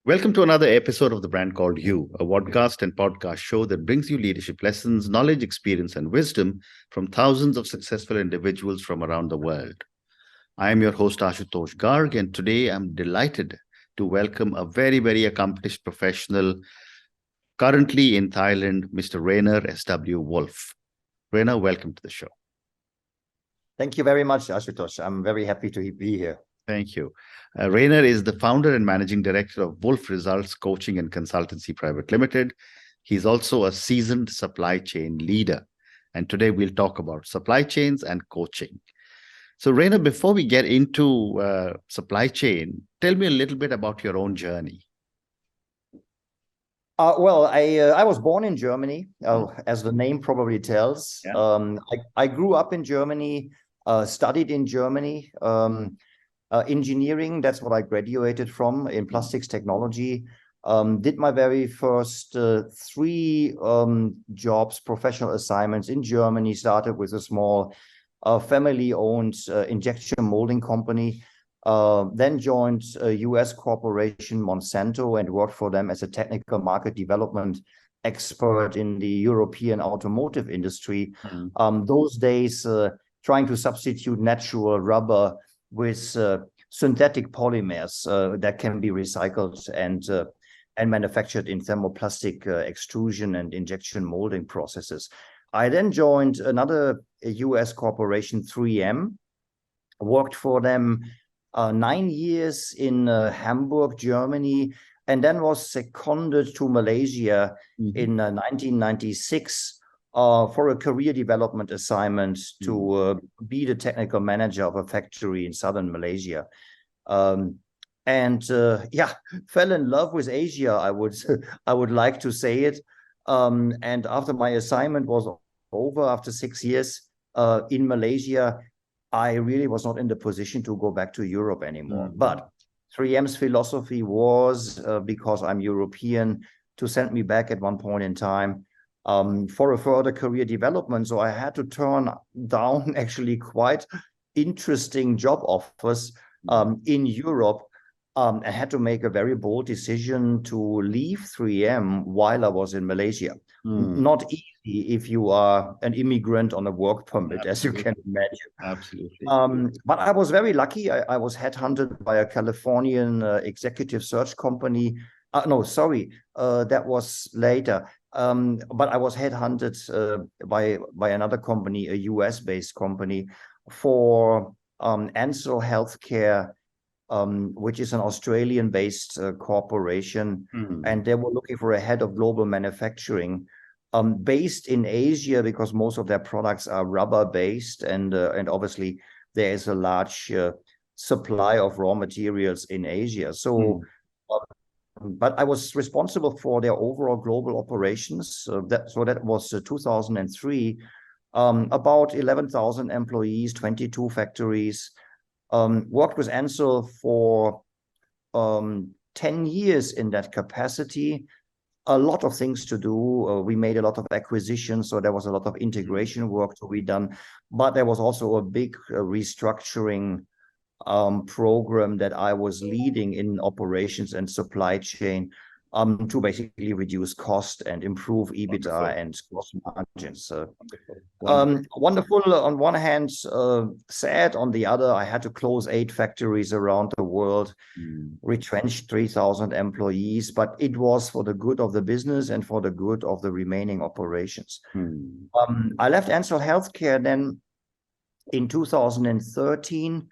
Welcome to another episode of The Brand Called You, a podcast and podcast show that brings you leadership lessons, knowledge, experience, and wisdom from thousands of successful individuals from around the world. I am your host, Ashutosh Garg, and today I'm delighted to welcome a very accomplished professional currently in Thailand, Mr. Rainer S.W. Wolf. Rainer, welcome to the show. Thank you very much, Ashutosh. I'm very happy to be here. Thank you. Rainer is the founder and managing director of Wolf Results Coaching and Consultancy Pte Ltd. He's also a seasoned supply chain leader. And today we'll talk about supply chains and coaching. So Rainer, before we get into supply chain, tell me a little bit about your own journey. I was born in Germany, as the name probably tells. Yeah. I grew up in Germany, studied in Germany, engineering. That's what I graduated from, in plastics technology. Did my very first three jobs, professional assignments in Germany. Started with a small family-owned injection molding company. Then joined a US corporation, Monsanto, and worked for them as a technical market development expert in the European automotive industry. Those days, trying to substitute natural rubber with synthetic polymers that can be recycled and manufactured in thermoplastic extrusion and injection molding processes. I then joined another US corporation, 3M, worked for them 9 years in Hamburg, Germany, and then was seconded to Malaysia in 1996 for a career development assignment to be the technical manager of a factory in southern Malaysia. Fell in love with Asia, I would like to say it. And after my assignment was over, after 6 years in Malaysia, I really was not in the position to go back to Europe anymore. But 3M's philosophy was, because I'm European, to send me back at one point in time for a further career development. So I had to turn down actually quite interesting job offers in Europe. I had to make a very bold decision to leave 3M while I was in Malaysia. Not easy if you are an immigrant on a work permit, as you can imagine. Absolutely. But I was very lucky. I was headhunted by a Californian executive search company. That was later. But I was headhunted by another company, a US-based company, for Ansell Healthcare, which is an Australian-based corporation, and they were looking for a head of global manufacturing, based in Asia, because most of their products are rubber-based, and obviously there is a large supply of raw materials in Asia. So, but I was responsible for their overall global operations. That was 2003. About 11,000 employees, 22 factories. Worked with Ansell for 10 years in that capacity. A lot of things to do. We made a lot of acquisitions, so there was a lot of integration work to be done. But there was also a big restructuring program that I was leading in operations and supply chain to basically reduce cost and improve EBITDA and gross margins. Wonderful on one hand, sad on the other. I had to close 8 factories around the world, retrenched 3,000 employees, but it was for the good of the business and for the good of the remaining operations. I left Ansell Healthcare then in 2013,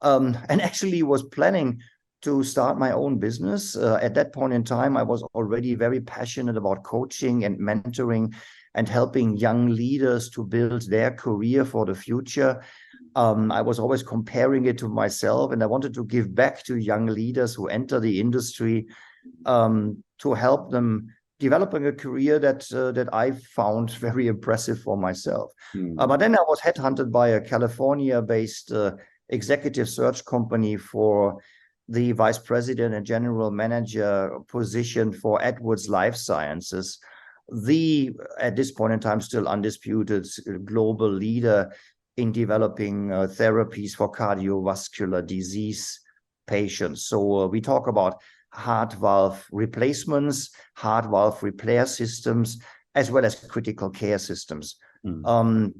and actually was planning to start my own business. At that point in time, I was already very passionate about coaching and mentoring and helping young leaders to build their career for the future. I was always comparing it to myself, and I wanted to give back to young leaders who enter the industry to help them developing a career that I found very impressive for myself. But then I was headhunted by a California-based executive search company for the vice president and general manager position for Edwards Life Sciences, at this point in time, still undisputed global leader in developing therapies for cardiovascular disease patients. So we talk about heart valve replacements, heart valve repair systems, as well as critical care systems. My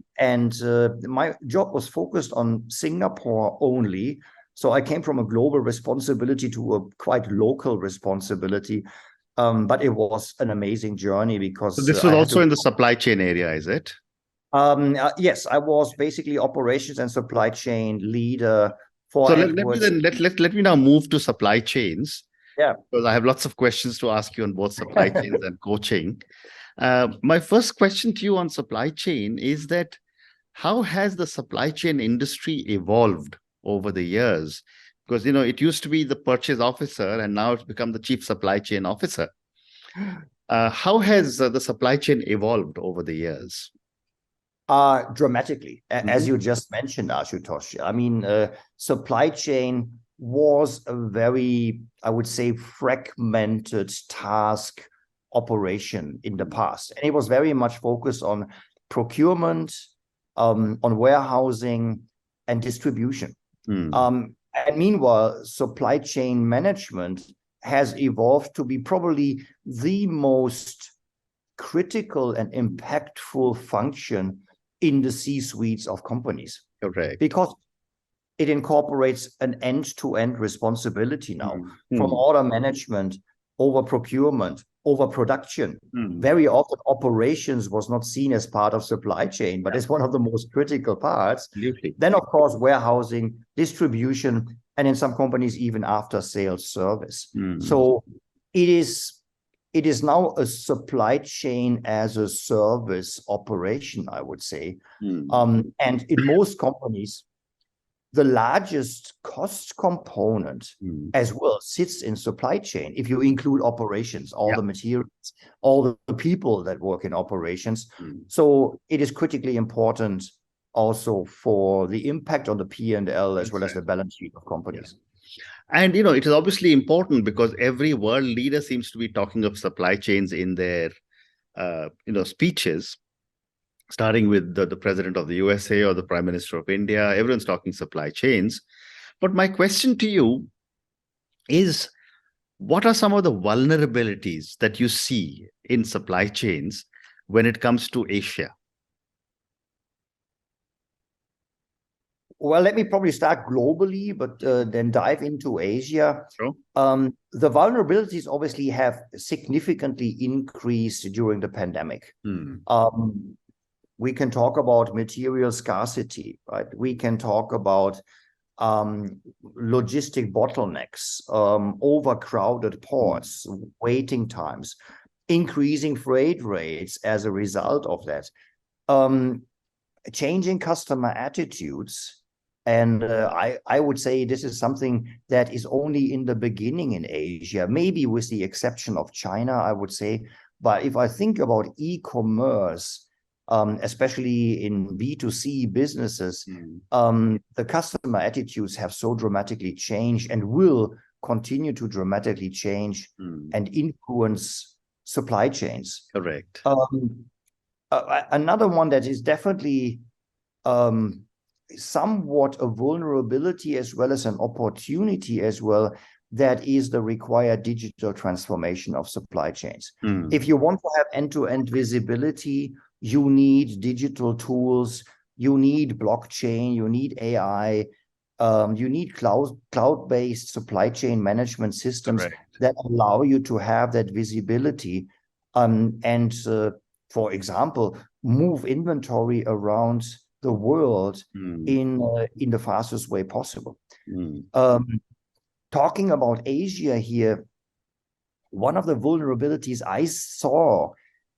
job was focused on Singapore only. So I came from a global responsibility to a quite local responsibility. But it was an amazing journey because So this was also in the supply chain area, is it? Yes, I was basically operations and supply chain leader for So Edwards. let me now move to supply chains. Yeah. Because I have lots of questions to ask you on both supply chains and coaching. My first question to you on supply chain is that how has the supply chain industry evolved over the years? Because, you know, it used to be the purchase officer and now it's become the chief supply chain officer. How has the supply chain evolved over the years? Dramatically, as you just mentioned, Ashutosh. I mean, supply chain was a very, I would say, fragmented task operation in the past. And it was very much focused on procurement, on warehousing, and distribution. And meanwhile, supply chain management has evolved to be probably the most critical and impactful function in the C-suites of companies. Correct. Because it incorporates an end-to-end responsibility now, from order management over procurement, over production. Very often operations was not seen as part of supply chain, but it's one of the most critical parts. Absolutely. Then, of course, warehousing, distribution, and in some companies, even after-sales service. So it is now a supply chain as a service operation, I would say. And in most companies, the largest cost component as well sits in supply chain. If you include operations, all the materials, all the people that work in operations. So it is critically important also for the impact on the P&L as well as the balance sheet of companies. And, you know, it is obviously important because every world leader seems to be talking of supply chains in their, speeches, starting with the president of the USA or the prime minister of India. Everyone's talking supply chains. But my question to you is, what are some of the vulnerabilities that you see in supply chains when it comes to Asia? Well, let me probably start globally, but then dive into Asia. Sure. The vulnerabilities obviously have significantly increased during the pandemic. We can talk about material scarcity, right? We can talk about logistic bottlenecks, overcrowded ports, waiting times, increasing freight rates as a result of that, changing customer attitudes. And I would say this is something that is only in the beginning in Asia, maybe with the exception of China, I would say. But if I think about e-commerce, especially in B2C businesses, the customer attitudes have so dramatically changed and will continue to dramatically change and influence supply chains. Correct. Another one that is definitely somewhat a vulnerability as well as an opportunity as well, that is the required digital transformation of supply chains. If you want to have end-to-end visibility, you need digital tools, you need blockchain, you need AI, you need cloud-based supply chain management systems that allow you to have that visibility and, for example, move inventory around the world in the fastest way possible. Talking about Asia here, one of the vulnerabilities I saw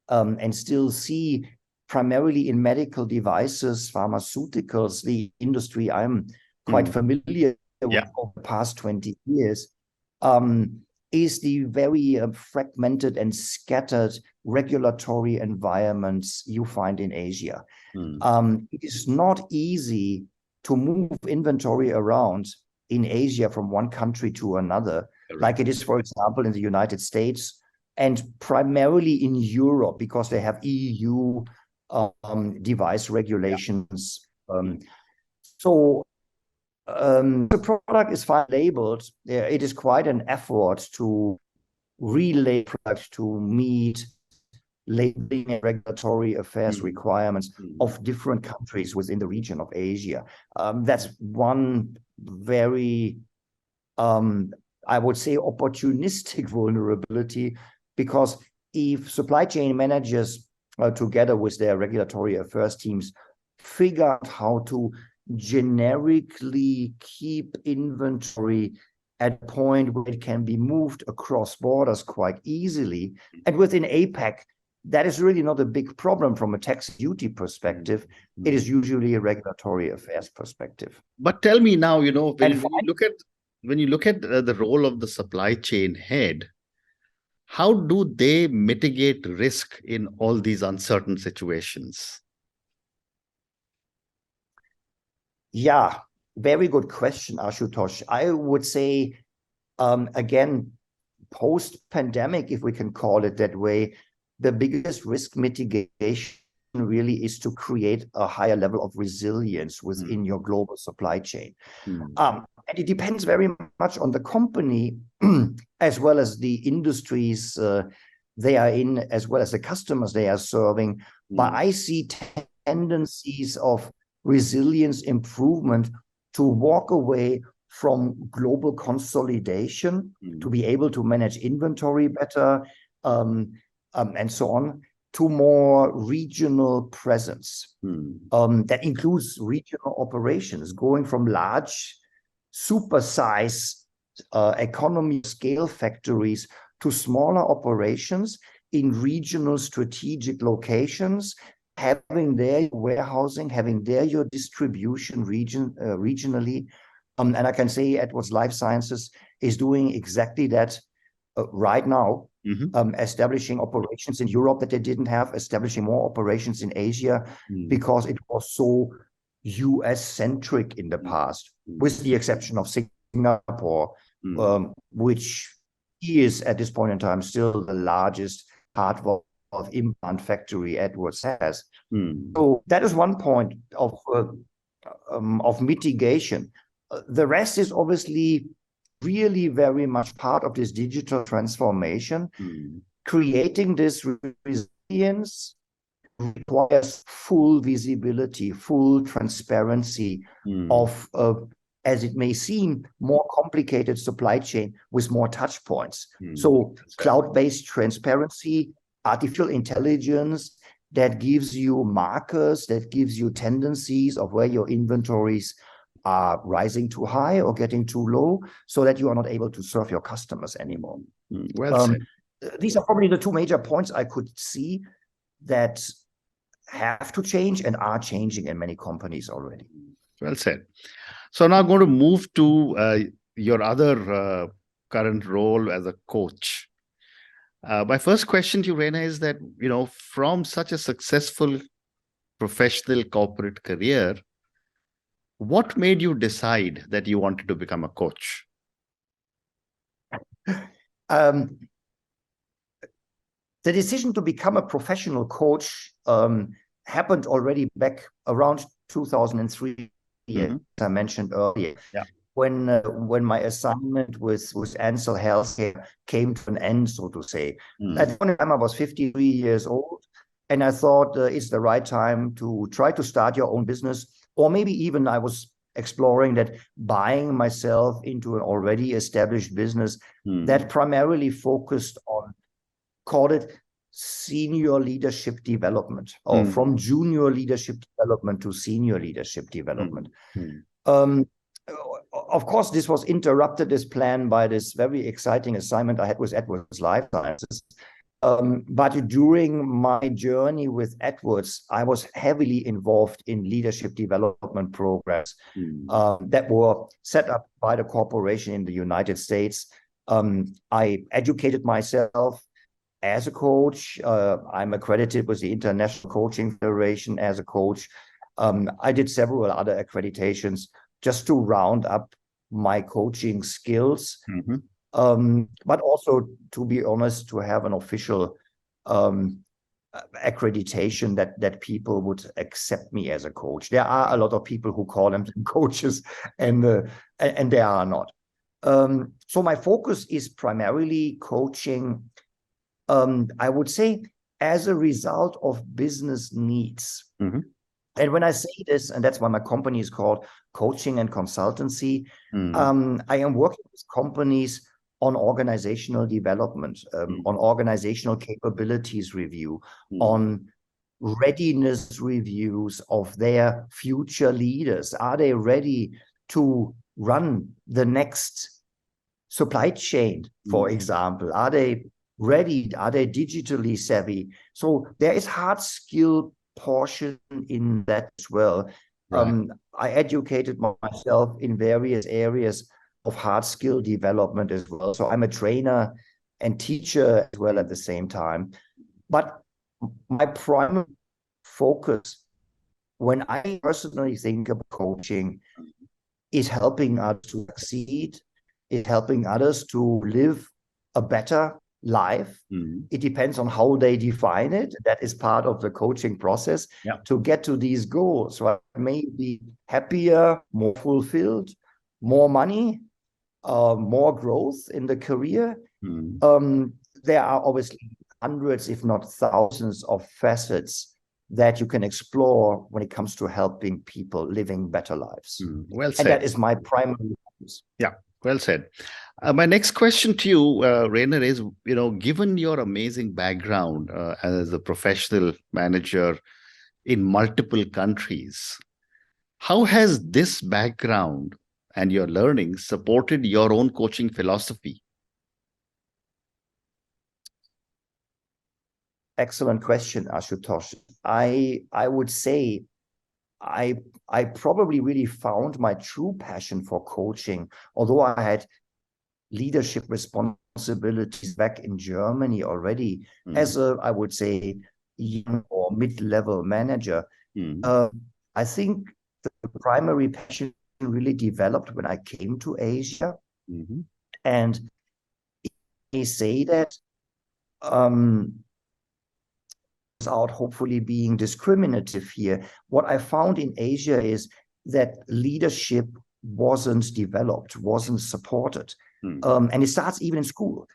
and still see primarily in medical devices, pharmaceuticals, the industry I'm quite familiar with over the past 20 years, is the very fragmented and scattered regulatory environments you find in Asia. It is not easy to move inventory around in Asia from one country to another, like it is, for example, in the United States and primarily in Europe, because they have EU device regulations. So The product is fine labeled. It is quite an effort to relay product to meet labeling and regulatory affairs requirements of different countries within the region of Asia. That's one very, I would say, opportunistic vulnerability, because if supply chain managers, together with their regulatory affairs teams, figure out how to generically keep inventory at a point where it can be moved across borders quite easily, and within APAC, that is really not a big problem from a tax duty perspective. It is usually a regulatory affairs perspective. But tell me now, when you look at the role of the supply chain head, how do they mitigate risk in all these uncertain situations? Yeah, very good question, Ashutosh. I would say, again, post-pandemic, if we can call it that way, the biggest risk mitigation really is to create a higher level of resilience within your global supply chain. And it depends very much on the company as well as the industries they are in, as well as the customers they are serving. But I see tendencies of resilience improvement to walk away from global consolidation, to be able to manage inventory better, and so on, to more regional presence. That includes regional operations, going from large, super-size economy scale factories to smaller operations in regional strategic locations, having their warehousing, having their your distribution regionally. And I can say Edwards Life Sciences is doing exactly that right now, establishing operations in Europe that they didn't have, establishing more operations in Asia, because it was so US-centric in the past, with the exception of Singapore, which is at this point in time still the largest hardware of implant factory Edwards has. So that is one point of mitigation. The rest is obviously really very much part of this digital transformation. Creating this resilience requires full visibility, full transparency of, as it may seem, more complicated supply chain with more touch points. So cloud-based transparency, artificial intelligence that gives you markers, that gives you tendencies of where your inventories are rising too high or getting too low, so that you are not able to serve your customers anymore. Well said. These are probably the two major points I could see that have to change and are changing in many companies already. Well said. So now I'm going to move to your other current role as a coach. My first question to you, Reina, is that, from such a successful professional corporate career, what made you decide that you wanted to become a coach? The decision to become a professional coach happened already back around 2003, as I mentioned earlier. When my assignment with Ansell Healthcare came to an end, so to say. At the time, I was 53 years old, and I thought it's the right time to try to start your own business, or maybe even I was exploring that buying myself into an already established business that primarily focused on, call it senior leadership development, or from junior leadership development to senior leadership development. Of course, this was interrupted, this plan, by this very exciting assignment I had with Edwards Life Sciences. But during my journey with Edwards, I was heavily involved in leadership development programs that were set up by the corporation in the United States. I educated myself as a coach. I'm accredited with the International Coaching Federation as a coach. I did several other accreditations just to round up my coaching skills. But also, to be honest, to have an official accreditation that people would accept me as a coach. There are a lot of people who call themselves coaches, and they are not. So my focus is primarily coaching, I would say, as a result of business needs. Mm-hmm. And when I say this, and that's why my company is called Coaching and Consultancy, I am working with companies on organizational development, on organizational capabilities review, on readiness reviews of their future leaders. Are they ready to run the next supply chain, for example? Are they ready? Are they digitally savvy? So there is hard skill portion in that as well. Right. I educated myself in various areas of hard skill development as well. So I'm a trainer and teacher as well at the same time. But my primary focus, when I personally think about coaching, is helping others to succeed, is helping others to live a better life. It depends on how they define it. That is part of the coaching process to get to these goals. So I may be happier, more fulfilled, more money, more growth in the career. There are obviously hundreds, if not thousands, of facets that you can explore when it comes to helping people living better lives. Well said. And that is my primary focus. Yeah, well said. My next question to you, Rainer, is, given your amazing background as a professional manager in multiple countries, how has this background and your learning supported your own coaching philosophy? Excellent question, Ashutosh. I would say I probably really found my true passion for coaching, although I had leadership responsibilities back in Germany already as a, I would say, young or mid-level manager. I think the primary passion really developed when I came to Asia. And I say that without hopefully being discriminative here, what I found in Asia is that leadership wasn't developed, wasn't supported. And it starts even in school.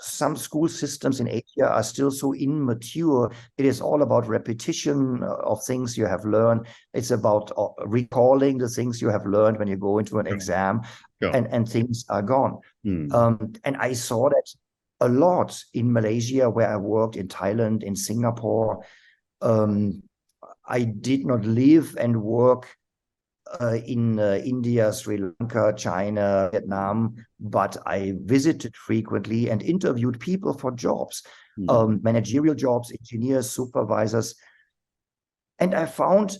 Some school systems in Asia are still so immature. It is all about repetition of things you have learned. It's about recalling the things you have learned when you go into an exam, and things are gone. And I saw that a lot in Malaysia, where I worked, in Thailand, in Singapore. I did not live and work in India, Sri Lanka, China, Vietnam, but I visited frequently and interviewed people for jobs, managerial jobs, engineers, supervisors. And I found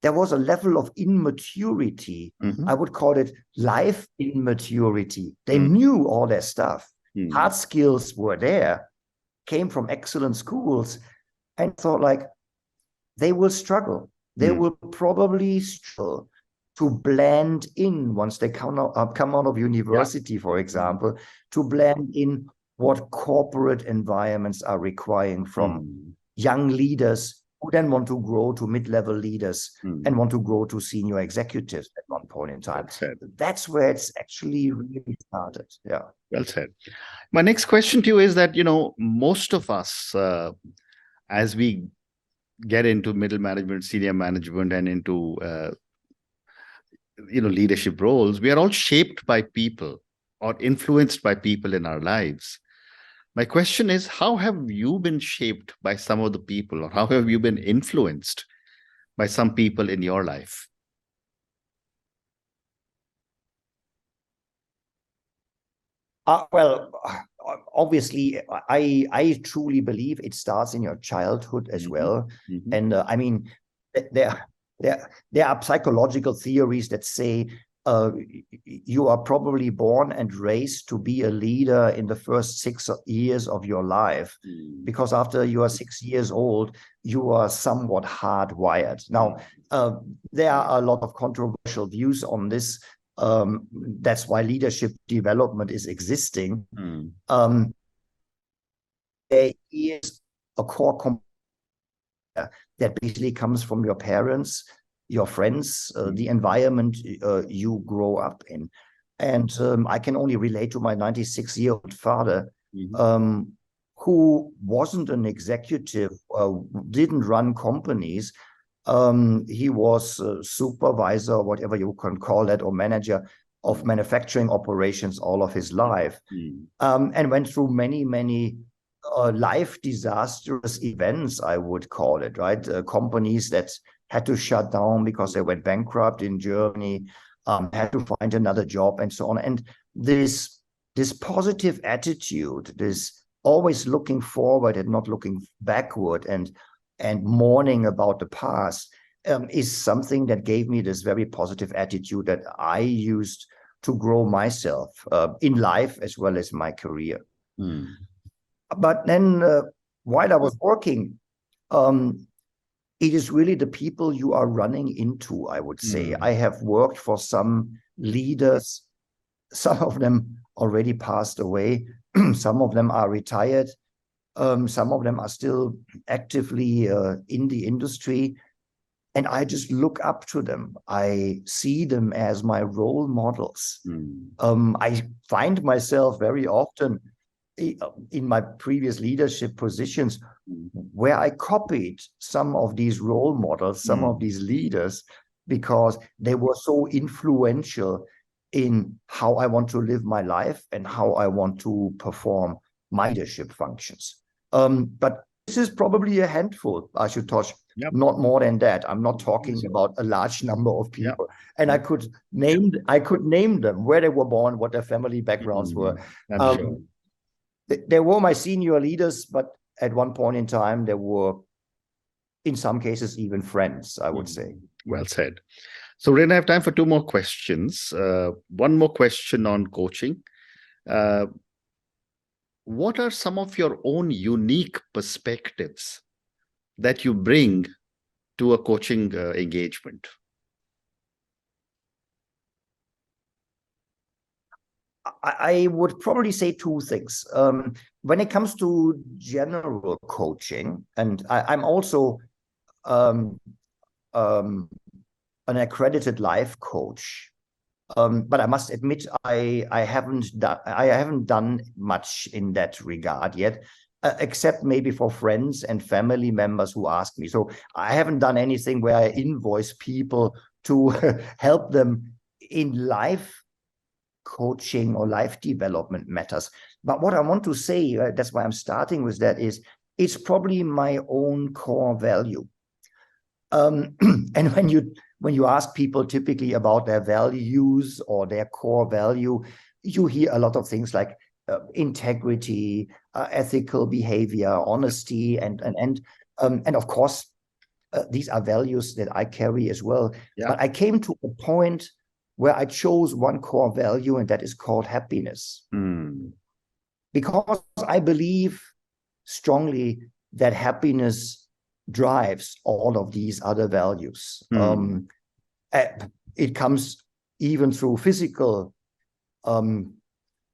there was a level of immaturity. I would call it life immaturity. They knew all their stuff. Hard skills were there, came from excellent schools, and thought like they will struggle. They will probably struggle to blend in once they come out of university, for example, to blend in what corporate environments are requiring from young leaders who then want to grow to mid-level leaders and want to grow to senior executives at one point in time. That's where it's actually really started. Yeah. Well said. My next question to you is that, most of us, as we get into middle management, senior management, and into, leadership roles, we are all shaped by people or influenced by people in our lives. My question is, how have you been shaped by some of the people, or how have you been influenced by some people in your life? Well, obviously, I truly believe it starts in your childhood as well. And I mean, there are psychological theories that say you are probably born and raised to be a leader in the first 6 years of your life, because after you are 6 years old, you are somewhat hardwired. Now, there are a lot of controversial views on this. That's why leadership development is existing. There is a core that basically comes from your parents, your friends, the environment you grow up in. And I can only relate to my 96-year-old father, who wasn't an executive, didn't run companies. He was a supervisor, whatever you can call it, or manager of manufacturing operations all of his life, and went through many, many life disastrous events, I would call it, right? Companies that had to shut down because they went bankrupt in Germany, had to find another job and so on. And this positive attitude, this always looking forward and not looking backward and mourning about the past, is something that gave me this very positive attitude that I used to grow myself in life as well as my career. But then while I was working, it is really the people you are running into, I would say. I have worked for some leaders. Some of them already passed away. Some of them are retired. Some of them are still actively in the industry. And I just look up to them. I see them as my role models. I find myself very often in my previous leadership positions where I copied some of these role models, some of these leaders, because they were so influential in how I want to live my life and how I want to perform my leadership functions. But this is probably a handful, Ashutosh, not more than that. I'm not talking about a large number of people. And I could name them, where they were born, what their family backgrounds were. Sure. They were my senior leaders, but at one point in time, they were, in some cases, even friends, I would say. Well said. So, Ren, I have time for two more questions. One more question on coaching. What are some of your own unique perspectives that you bring to a coaching engagement? I would probably say two things. When it comes to general coaching, and I'm also an accredited life coach, but I must admit I haven't done much in that regard yet, except maybe for friends and family members who ask me. So I haven't done anything where I invoice people to help them in life coaching or life development matters. But what I want to say, that's why I'm starting with that, is it's probably my own core value. And when you ask people typically about their values or their core value, you hear a lot of things like integrity, ethical behavior, honesty, and of course these are values that I carry as well. But I came to a point where I chose one core value, and that is called happiness. Because I believe strongly that happiness drives all of these other values. It comes even through physical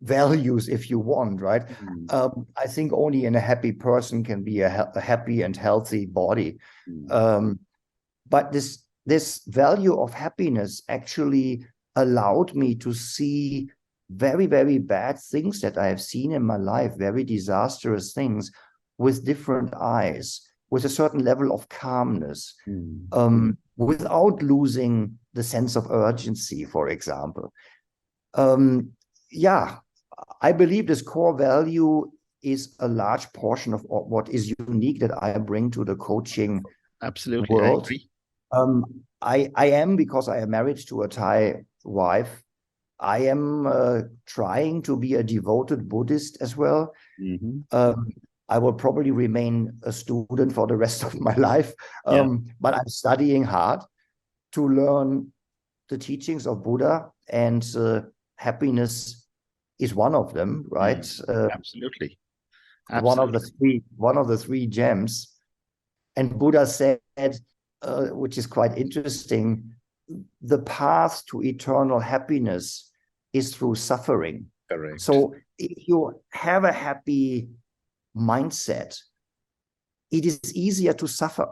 values, if you want, right? I think only in a happy person can be a happy and healthy body. But this value of happiness actually allowed me to see very, very bad things that I have seen in my life, very disastrous things, with different eyes, with a certain level of calmness, without losing the sense of urgency, for example. I believe this core value is a large portion of what is unique that I bring to the coaching world. I am, because I am married to a Thai wife, I am trying to be a devoted Buddhist as well. I will probably remain a student for the rest of my life, but I'm studying hard to learn the teachings of Buddha, and happiness is one of them, right? Absolutely. One of the three gems. And Buddha said, which is quite interesting, the path to eternal happiness is through suffering. Correct. So if you have a happy mindset, it is easier to suffer.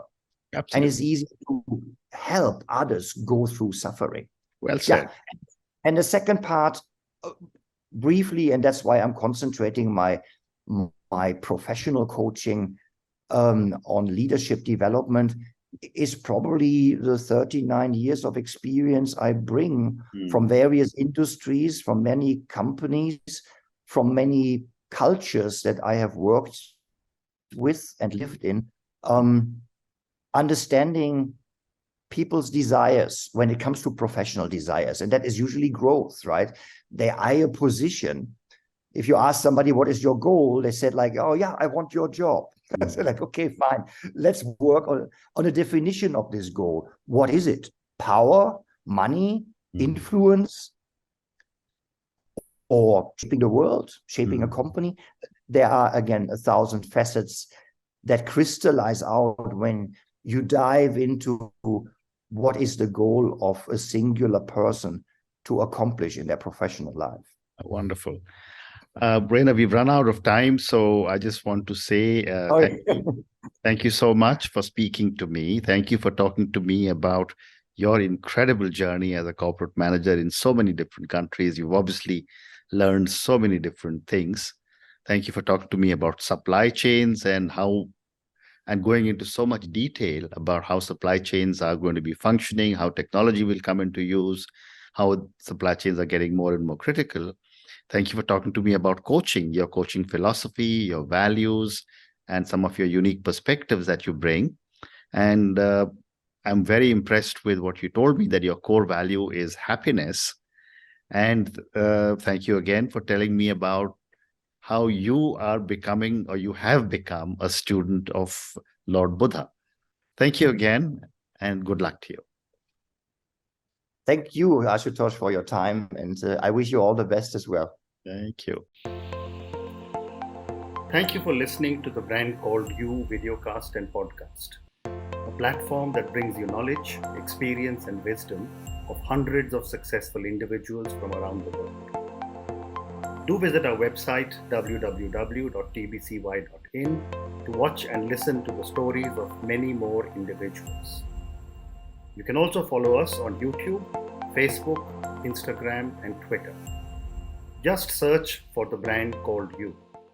Absolutely. And it's easier to help others go through suffering. Well said. Yeah. And the second part, briefly, and that's why I'm concentrating my professional coaching on leadership development, is probably the 39 years of experience I bring from various industries, from many companies, from many cultures that I have worked with and lived in, understanding people's desires when it comes to professional desires. And that is usually growth, right? They eye a position. If you ask somebody, what is your goal? They said like, oh yeah, I want your job. So like, okay, fine. Let's work on a definition of this goal. What is it? Power, money, influence, or shaping the world, shaping a company? There are, again, 1,000 facets that crystallize out when you dive into what is the goal of a singular person to accomplish in their professional life. Wonderful. Brainer, we've run out of time, so I just want to say thank you so much for speaking to me. Thank you for talking to me about your incredible journey as a corporate manager in so many different countries. You've obviously learned so many different things. Thank you for talking to me about supply chains and going into so much detail about how supply chains are going to be functioning, how technology will come into use, how supply chains are getting more and more critical. Thank you for talking to me about coaching, your coaching philosophy, your values, and some of your unique perspectives that you bring. And I'm very impressed with what you told me, that your core value is happiness. And thank you again for telling me about how you are becoming, or you have become, a student of Lord Buddha. Thank you again, and good luck to you. Thank you, Ashutosh, for your time, and I wish you all the best as well. Thank you. Thank you for listening to the Brand Called You videocast and podcast, a platform that brings you knowledge, experience, and wisdom of hundreds of successful individuals from around the world. Do visit our website www.tbcy.in to watch and listen to the stories of many more individuals. You can also follow us on YouTube, Facebook, Instagram, and Twitter. Just search for the Brand Called You.